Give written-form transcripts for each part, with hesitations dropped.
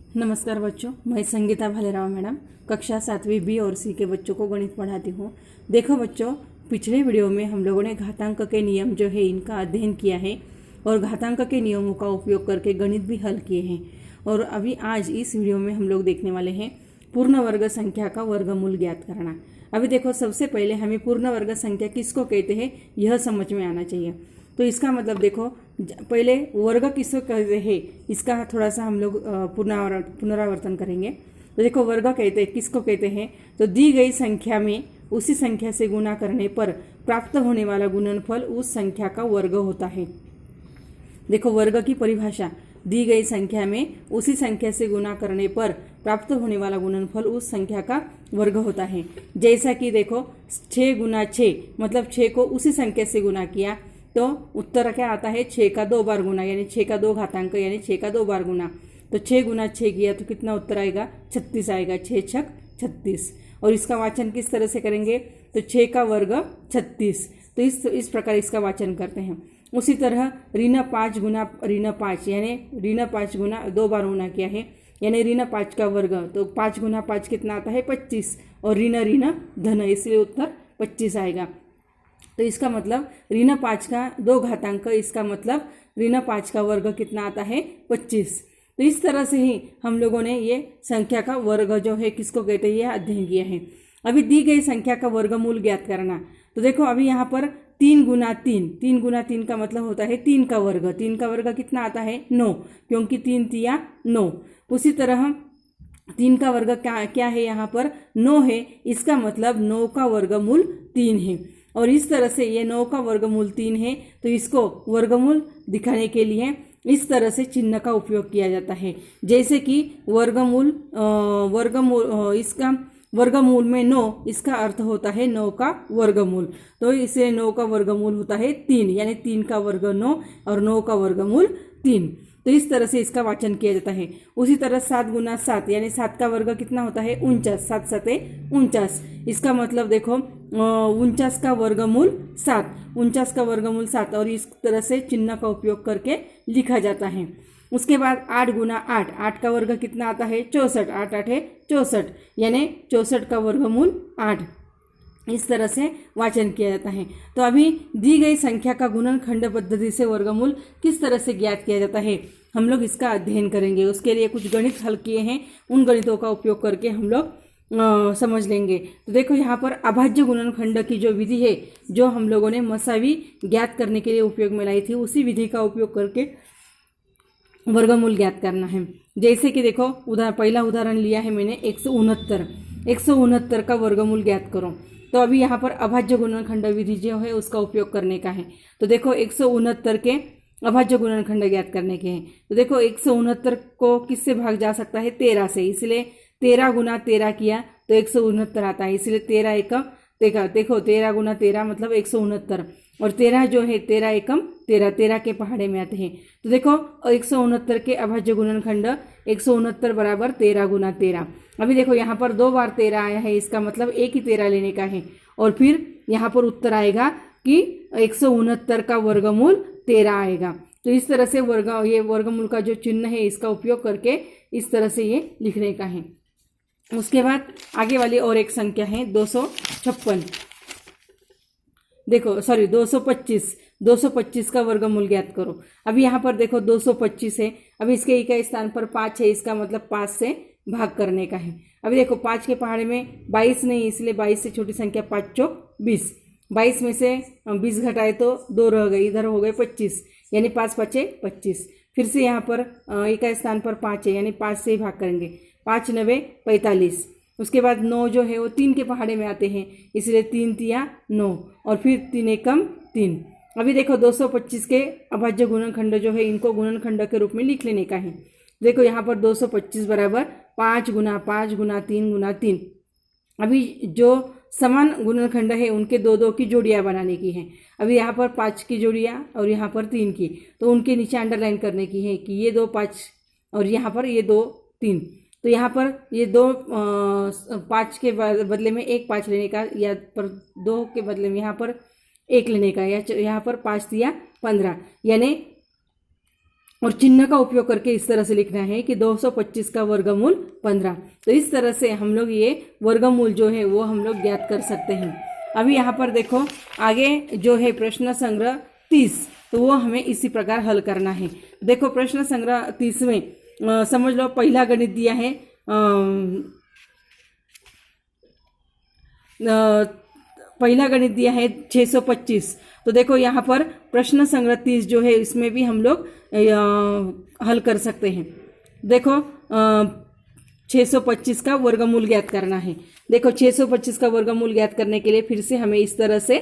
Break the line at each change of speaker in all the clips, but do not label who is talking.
नमस्कार बच्चों, मैं संगीता भालेराव मैडम कक्षा 7वीं बी और सी के बच्चों को गणित पढ़ाती हूँ। देखो बच्चों, पिछले वीडियो में हम लोगों ने घातांक के नियम जो है इनका अध्ययन किया है और घातांक के नियमों का उपयोग करके गणित भी हल किए हैं। और अभी आज इस वीडियो में हम लोग देखने वाले हैं पूर्ण वर्ग संख्या का वर्गमूल ज्ञात करना। अभी देखो, सबसे पहले हमें पूर्ण वर्ग संख्या किसको कहते हैं यह समझ में आना चाहिए। तो इसका मतलब देखो, पहले वर्ग किसको कहते हैं इसका थोड़ा सा हम लोग पुनरावर्तन करेंगे। तो देखो, वर्ग कहते हैं किसको कहते हैं, तो दी गई संख्या में उसी संख्या से गुणा करने पर प्राप्त होने वाला गुणनफल उस संख्या का वर्ग होता है। देखो, वर्ग की परिभाषा, दी गई संख्या में उसी संख्या से गुणा करने पर प्राप्त होने वाला गुणनफल उस संख्या का वर्ग होता है। जैसा कि देखो, 6 गुना 6 मतलब 6 को उसी संख्या से गुना किया तो उत्तर क्या आता है, 6 का 2 बार गुना, यानी 6 का 2 घातांक यानी 6 का 2 बार गुना। तो 6 गुना 6 किया तो कितना उत्तर आएगा, 36 आएगा। 6 छक 36। और इसका वाचन किस तरह से करेंगे, तो 6 का वर्ग 36। तो इस प्रकार इसका वाचन करते हैं। उसी तरह ऋण 5 गुना ऋण 5 यानी ऋण 5 गुना 2 बार गुना किया है यानी ऋण 5 का वर्ग। तो 5 गुना 5 कितना आता है, 25। और ऋण ऋण धन, इसलिए उत्तर 25 आएगा। तो इसका मतलब ऋण 5 का 2 घातांक, इसका मतलब ऋण 5 का वर्ग कितना आता है, 25। तो इस तरह से ही हम लोगों ने ये संख्या का वर्ग जो है किसको कहते हैं यह अध्ययन किया है। अभी दी गई संख्या का वर्गमूल ज्ञात करना। तो देखो, अभी यहाँ पर 3 गुना 3, 3 गुना 3 का मतलब होता है 3 का वर्ग। 3 का वर्ग कितना आता है, 9, क्योंकि 3 तिया 9। उसी तरह 3 का वर्ग क्या है, यहाँ पर 9 है, इसका मतलब 9 का वर्गमूल 3 है। और इस तरह से ये 9 का वर्गमूल 3 है, तो इसको वर्गमूल दिखाने के लिए इस तरह से चिन्ह का उपयोग किया जाता है। जैसे कि इसका वर्गमूल में 9, इसका अर्थ होता है 9 का वर्गमूल। तो इसे 9 का वर्गमूल होता है 3, यानी 3 का वर्ग 9 और 9 का वर्गमूल 3। तो इस तरह से इसका वाचन किया जाता है। उसी तरह 7 गुना 7 यानी 7 का वर्ग कितना होता है, 49। 7 7 49, इसका मतलब देखो 49 का वर्गमूल 7, 49 का वर्गमूल 7। और इस तरह से चिन्ह का उपयोग करके लिखा जाता है। उसके बाद 8 गुना 8, 8 का वर्ग कितना आता है, 64। 8 8 है 64, यानी 64 का वर्गमूल 8। इस तरह से वाचन किया जाता है। तो अभी दी गई संख्या का गुणनखंड पद्धति से वर्गमूल किस तरह से ज्ञात किया जाता है हम लोग इसका अध्ययन करेंगे। उसके लिए कुछ गणित हल किए हैं, उन गणितों का उपयोग करके हम लोग समझ लेंगे। तो देखो, यहाँ पर अभाज्य गुणनखंड की जो विधि है, जो हम लोगों ने मसावी ज्ञात करने के लिए उपयोग में लाई थी, उसी विधि का उपयोग करके वर्गमूल ज्ञात करना है। जैसे कि देखो, पहला उदाहरण लिया है मैंने 169 का वर्गमूल ज्ञात करो। तो अभी यहाँ पर अभाज्य गुणनखंड विधि जो है उसका उपयोग करने का है। तो देखो, 169 के अभाज्य गुणनखंड ज्ञात करने के हैं। तो देखो, 169 को किससे भाग जा सकता है, 13 से, इसलिए 13 गुना 13 किया तो 169 आता है। इसलिए 13 एकम देखो 13 गुना 13 मतलब 169। और 13 जो है 13 एकम 13, 13 के पहाड़े में आते हैं। तो देखो, 169 के अभाज्य गुणनखंड 169 बराबर 13 गुना 13। अभी देखो, यहाँ पर 2 बार 13 आया है, इसका मतलब एक ही 13 लेने का है। और फिर यहाँ पर उत्तर आएगा कि 169 का वर्गमूल 13 आएगा। तो इस तरह से ये वर्गमूल का जो चिन्ह है इसका उपयोग करके इस तरह से ये लिखने का है। उसके बाद आगे वाली और एक संख्या है 256। देखो, 225 का वर्गमूल ज्ञात करो। अभी यहाँ पर देखो 225 है, अभी इसके इकाई स्थान पर 5 है, इसका मतलब 5 से भाग करने का है। अभी देखो, 5 के पहाड़े में 22 नहीं, इसलिए 22 से छोटी संख्या 5 चौक 20। 22 में से 20 घटाए तो 2 रह गए, इधर हो गए 25, यानी 5 5 25। फिर से यहाँ पर इकाई स्थान पर 5 है, यानी 5 से ही भाग करेंगे। 5 9 45। उसके बाद 9 जो है वो 3 के पहाड़े में आते हैं, इसलिए 3 तिया 9 और फिर 3 एकम 3। अभी देखो, 225 के अभाज्य गुणनखंड जो है इनको गुणनखंड के रूप में लिख लेने का है। देखो, यहाँ पर 225 बराबर 5 गुना 5 गुना 3 गुना 3। अभी जो समान गुणनखंड है उनके 2 की जोड़ियाँ बनाने की है। अभी यहाँ पर 5 की जोड़ियाँ और यहाँ पर 3 की, तो उनके नीचे अंडरलाइन करने की है कि ये 2 5 और यहाँ पर ये 2 3। तो यहाँ पर ये 2 5 के बदले में 1 5 लेने का, या पर 2 के बदले में यहाँ पर 1 लेने का, या यहाँ पर 5 दिया 15, यानी और चिन्ह का उपयोग करके इस तरह से लिखना है कि 225 का वर्गमूल 15। तो इस तरह से हम लोग ये वर्गमूल जो है वो हम लोग ज्ञात कर सकते हैं। अभी यहाँ पर देखो आगे जो है प्रश्न संग्रह 30, तो वो हमें इसी प्रकार हल करना है। देखो प्रश्न संग्रह 30 में समझ लो पहला गणित दिया है पहला गणित दिया है 625। तो देखो यहाँ पर प्रश्न संग्रह 30 जो है इसमें भी हम लोग हल कर सकते हैं। देखो 625 का वर्गमूल ज्ञात करना है। देखो 625 का वर्गमूल ज्ञात करने के लिए फिर से हमें इस तरह से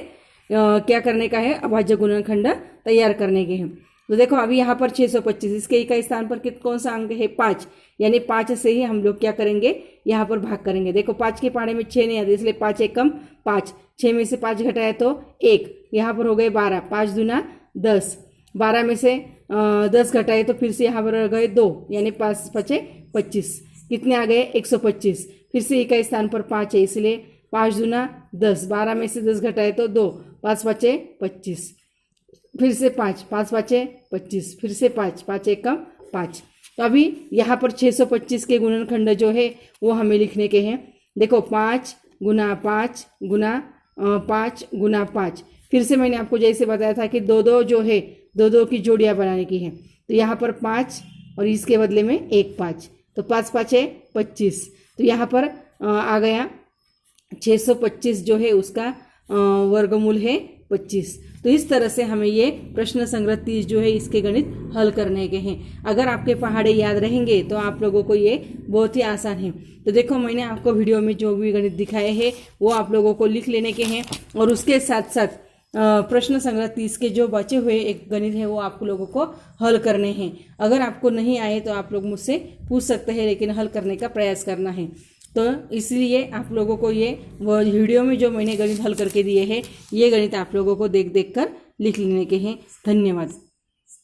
क्या करने का है, अभाज्य गुणनखंड तैयार करने के हैं। तो देखो अभी यहाँ पर 625, इसके इकाई स्थान पर कौन सा अंक है 5, यानी 5 से ही हम लोग क्या करेंगे यहाँ पर भाग करेंगे। देखो 5 के पहाड़े में 6 नहीं आते, इसलिए 5 एकम 5, 6 में से 5 घटाए तो 1, यहाँ पर हो गए 12, 5 दूना 10, 12 में से 10 घटाए तो फिर से यहाँ पर रह गए 2, यानी 5 5 25, कितने आ गए 125। फिर से इकाई स्थान पर 5 है, इसलिए 5 दूना 10, 12 में से 10 घटाए तो 2, 5 5 25, फिर से 5, 5 5 25, फिर से 5, 5 एकम 5। तो अभी यहाँ पर 625 के गुणनखंड जो है वो हमें लिखने के हैं। देखो 5 गुना 5 गुना 5 गुना 5। फिर से मैंने आपको जैसे बताया था कि 2 जो है 2 की जोड़ियाँ बनाने की है। तो यहाँ पर 5 और इसके बदले में 1 5, तो 5 5 25। तो यहाँ पर आ गया 625 जो है उसका वर्गमूल है 25। तो इस तरह से हमें ये प्रश्न संग्रह 30 जो है इसके गणित हल करने के हैं। अगर आपके पहाड़े याद रहेंगे तो आप लोगों को ये बहुत ही आसान है। तो देखो मैंने आपको वीडियो में जो भी गणित दिखाए हैं वो आप लोगों को लिख लेने के हैं, और उसके साथ साथ प्रश्न संग्रह 30 के जो बचे हुए एक गणित है वो आप लोगों को हल करने हैं। अगर आपको नहीं आए तो आप लोग मुझसे पूछ सकते हैं, लेकिन हल करने का प्रयास करना है। तो इसलिए आप लोगों को ये वीडियो में जो मैंने गणित हल करके दिए हैं ये गणित आप लोगों को देख कर लिख लेने के हैं। धन्यवाद।